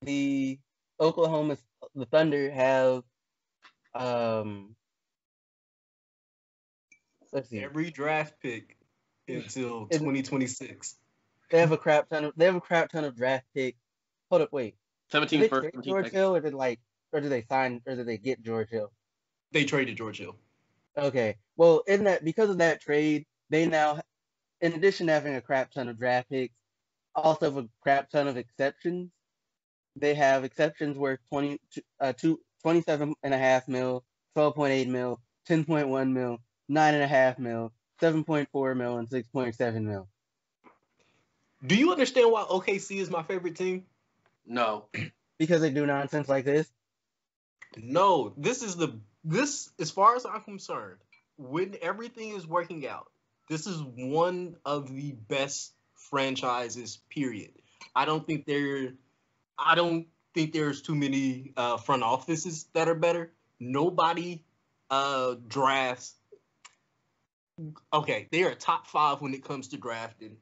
the Oklahoma, the Thunder have, um, let's see, Every draft pick until 2026. They have a crap ton of draft picks. Hold up, wait. 17 did they first, trade 17 George second. Hill, or did they get George Hill? They traded George Hill. Okay. Well, because of that trade, they now, in addition to having a crap ton of draft picks, also have a crap ton of exceptions. They have exceptions worth 27.5 mil, 12.8 mil, 10.1 mil, 9.5 mil, 7.4 mil, and 6.7 mil. Do you understand why OKC is my favorite team? No. Because they do nonsense like this? No. This, as far as I'm concerned, when everything is working out, this is one of the best franchises, period. I don't think there's too many front offices that are better. Nobody drafts. Okay, they are top 5 when it comes to drafting.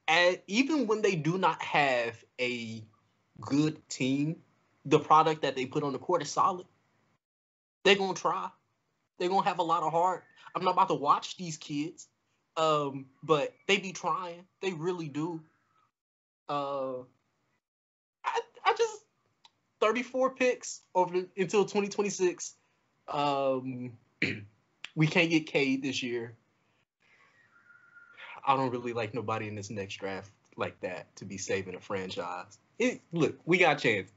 And even when they do not have a good team, the product that they put on the court is solid. They're gonna try. They're gonna have a lot of heart. I'm not about to watch these kids, but they be trying. They really do. I just 34 picks until 2026. We can't get Cade this year. I don't really like nobody in this next draft like that to be saving a franchise. Look, we got chances.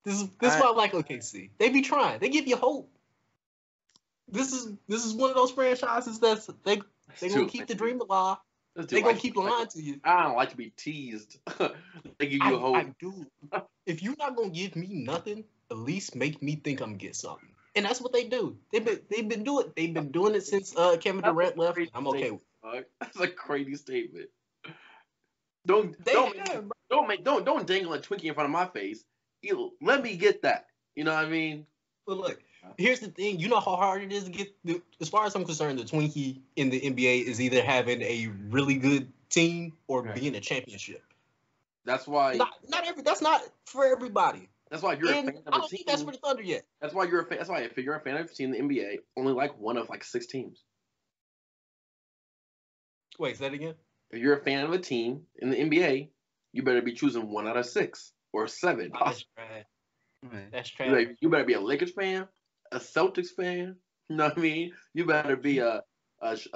This is why I like OKC. They be trying. They give you hope. This is one of those franchises that's they gonna keep the dream alive. They gonna keep lying to you. I don't like to be teased. They give you hope. I do. If you're not gonna give me nothing, at least make me think I'm gonna get something. And that's what they do. They've been doing it since Kevin Durant left. I'm okay with it. That's a crazy statement. Don't dangle a Twinkie in front of my face. Let me get that. You know what I mean? But look, here's the thing. You know how hard it is to get. As far as I'm concerned, the Twinkie in the NBA is either having a really good team or being a championship. That's why. That's not for everybody. That's why you're a fan of a team. I don't think that's for the Thunder yet. That's why you're a fan. That's why if you're a fan of a team in the NBA, only like one of like 6 teams. Wait, say that again. If you're a fan of a team in the NBA, you better be choosing 1 out of 6 or 7. That's trash. You better be a Lakers fan, a Celtics fan. You know what I mean? You better be a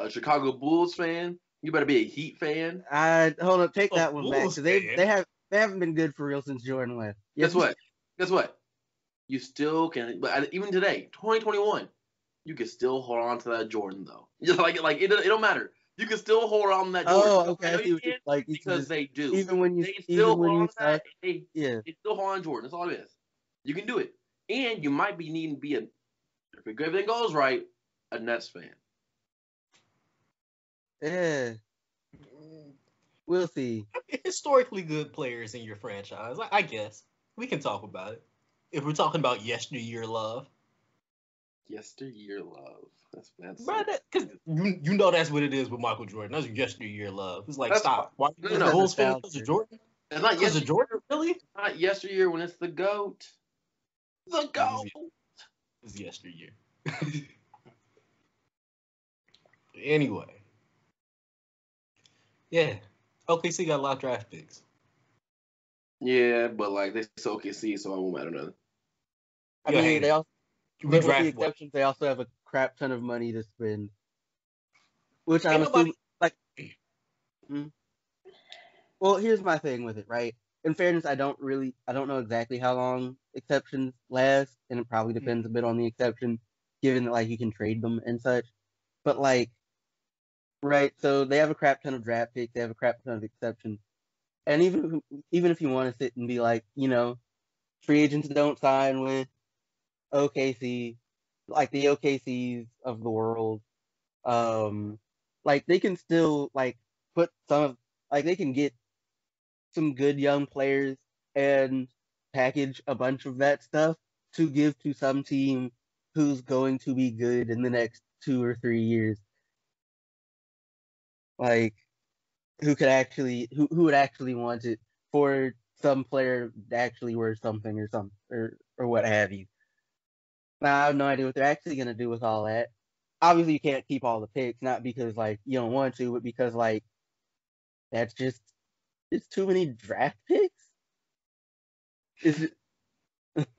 Chicago Bulls fan. You better be a Heat fan. Hold up, take that one back. Because they haven't been good for real since Jordan left. Guess what? You still can, but even today, 2021, you can still hold on to that Jordan though. Just like it don't matter. You can still hold on to that Jordan. Oh, okay. Because they do. Even when you still hold on to that. They still hold on to Jordan. That's all it is. You can do it, and you might be needing to be if everything goes right, a Nets fan. Yeah. We'll see. Historically good players in your franchise, I guess. We can talk about it. If we're talking about yesteryear love. Yesteryear love. That's because you know that's what it is with Michael Jordan. That's yesteryear love. It's like, stop. Why the Bulls fan because of Jordan? It's not because of Jordan, really? It's not yesteryear when it's the GOAT. The GOAT. It's yesteryear. Anyway. Yeah. OKC got a lot of draft picks. Yeah, but like they still OKC, so I won't matter nothing. I mean, they also, with the exceptions, they also have a crap ton of money to spend. Which I'm assuming, well, here's my thing with it, right? In fairness, I don't know exactly how long exceptions last, and it probably depends a bit on the exception, given that like you can trade them and such. But like, right? So they have a crap ton of draft picks, they have a crap ton of exceptions, and even if you want to sit and be like, free agents don't sign with OKC, like the OKCs of the world, like they can still like put they can get some good young players and package a bunch of that stuff to give to some team who's going to be good in the next 2 or 3 years. Like, who would actually want it some player actually worth something or what have you. Now I have no idea what they're actually gonna do with all that. Obviously, you can't keep all the picks, not because like you don't want to, but because like that's just it's too many draft picks. Is it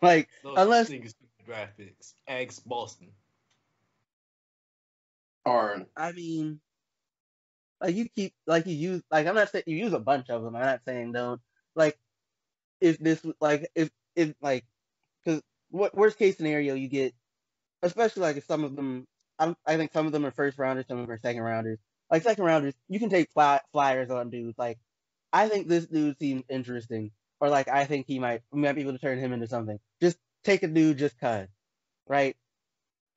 like Those unless things draft picks. Ags Boston. Arn. I mean like you keep like you use like I'm not saying you use a bunch of them. I'm not saying don't like if this like if like because what worst case scenario you get, especially like if some of them I think some of them are first rounders, some of them are second rounders. Like second rounders, you can take flyers on dudes. Like I think this dude seems interesting, or like I think we might be able to turn him into something. Just take a dude just cause, right?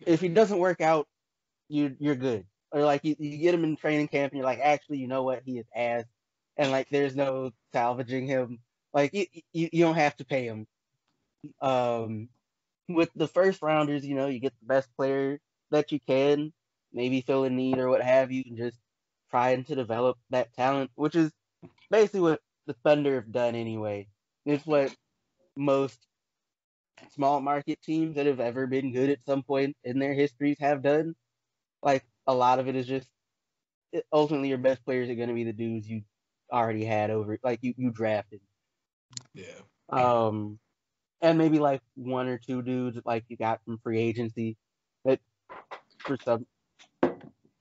If he doesn't work out, you're good. Or like you get him in training camp and you're like, actually, you know what, he is ass, and like there's no salvaging him. Like you don't have to pay him. Um, with the first rounders, you know, you get the best player that you can, maybe fill a need or what have you, and just trying to develop that talent, which is basically what the Thunder have done anyway. It's what most small market teams that have ever been good at some point in their histories have done. Like a lot of it is just ultimately your best players are going to be the dudes you already had over, like you drafted. Yeah. And maybe like one or two dudes like you got from free agency. But for some, now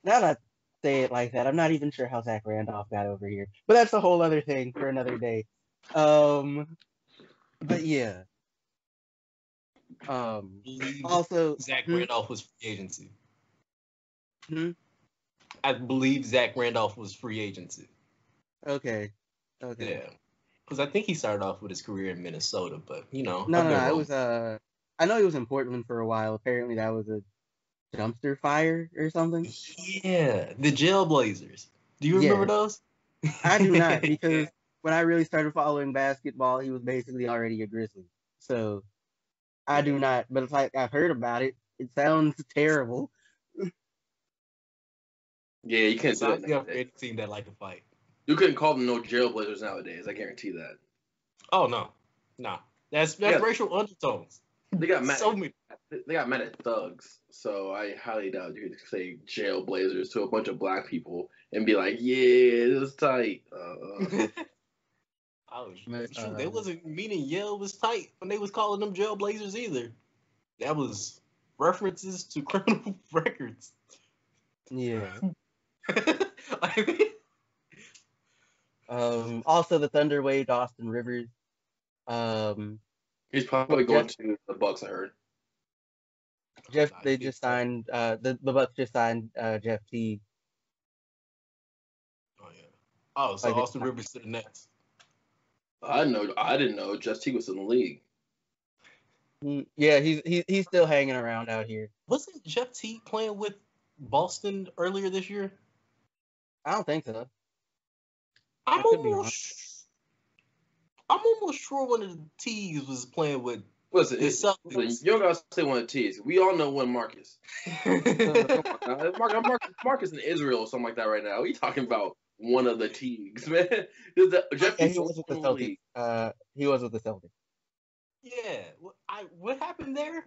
that I say it like that, I'm not even sure how Zach Randolph got over here. But that's a whole other thing for another day. But yeah. Believe Also, Zach Randolph was free agency. hmm? I believe Zach Randolph was free agency. Okay. Yeah. Because I think he started off with his career in Minnesota, but you know, No, I've been it wrong. was I know he was in Portland for a while. Apparently that was a dumpster fire or something. Yeah, the Jailblazers. Do you remember Yes. those? I do not, because when I really started following basketball, he was basically already a Grizzly. So I do not, but it's like I've heard about it. It sounds terrible. Yeah, you can't do that Sign me up for nowadays. any team that like to fight. You couldn't call them no jailblazers nowadays. I guarantee that. Oh no. That's Yeah. racial undertones. They got mad. So many. They got mad at thugs. So I highly doubt you could say jailblazers to a bunch of black people and be like, "Yeah, this is tight." Oh, But, shoot, they wasn't meaning Yale was tight when they was calling them Jailblazers either. That was references to criminal records. yeah. I mean, Also the Thunder waived Austin Rivers. He's probably going to the Bucks. I heard. They just signed the Bucks just signed Jeff Teague. Oh yeah. Oh, so Austin Rivers to the Nets. I didn't know Jeff Teague was in the league. Yeah, he's still hanging around out here. Wasn't Jeff Teague playing with Boston earlier this year? I don't think so. I'm almost sure one of the Teagues was playing with. Listen, you don't gotta say one of the T's. We all know one Marcus. Marcus in Israel or something like that right now. What are you talking about? One of the Teagues, man. He was with the Celtics. He was with the Celtics. Yeah. What happened there?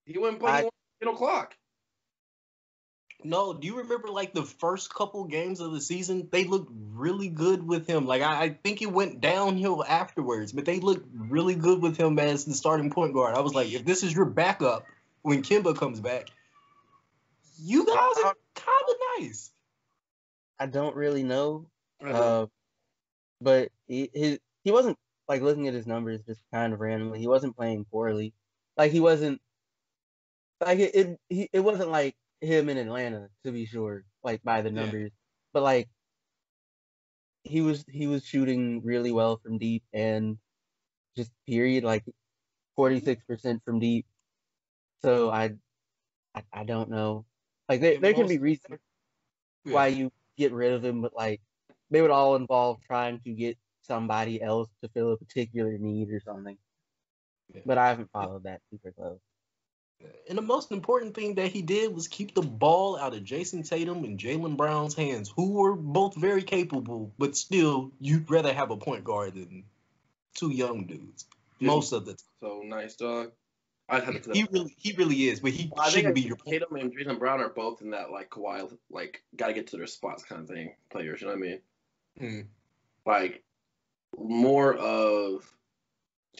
He went playing 1 o'clock. No, do you remember like the first couple games of the season? They looked really good with him. Like I think it went downhill afterwards, but they looked really good with him as the starting point guard. I was like, if this is your backup when Kimba comes back, you guys are kind of nice. I don't really know, but he wasn't like looking at his numbers just kind of randomly. He wasn't playing poorly. Like he wasn't like it wasn't like him in Atlanta, to be sure, like by the numbers. But like he was shooting really well from deep and just period, like 46% from deep. So I don't know. Like there can be reasons why you get rid of him, but like they would all involve trying to get somebody else to fill a particular need or something. Yeah. But I haven't followed that super close. And the most important thing that he did was keep the ball out of Jason Tatum and Jaylen Brown's hands, who were both very capable, but still, you'd rather have a point guard than two young dudes most of the time. So nice, dog. I'd have to. He really is, but he I shouldn't think be your point. Tatum and Jaylen Brown are both in that like Kawhi, like gotta get to their spots kind of thing. Players, you know what I mean? Like more of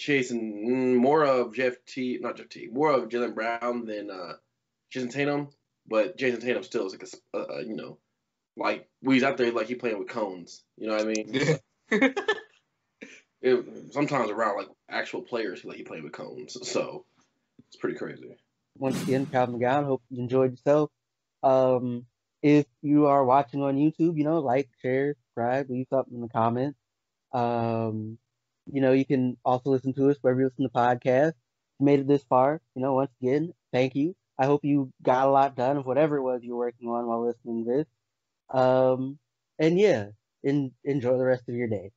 more of more of Jaylen Brown than Jason Tatum. But Jason Tatum still is like like when he's out there, like he playing with cones. You know what I mean? Sometimes around like actual players, like he playing with cones. So it's pretty crazy. Once again, Calvin McGowan, hope you enjoyed yourself. If you are watching on YouTube, like, share, subscribe, leave something in the comments. You can also listen to us wherever you listen to podcasts. You made it this far, once again, thank you. I hope you got a lot done of whatever it was you were working on while listening to this. And yeah, enjoy the rest of your day.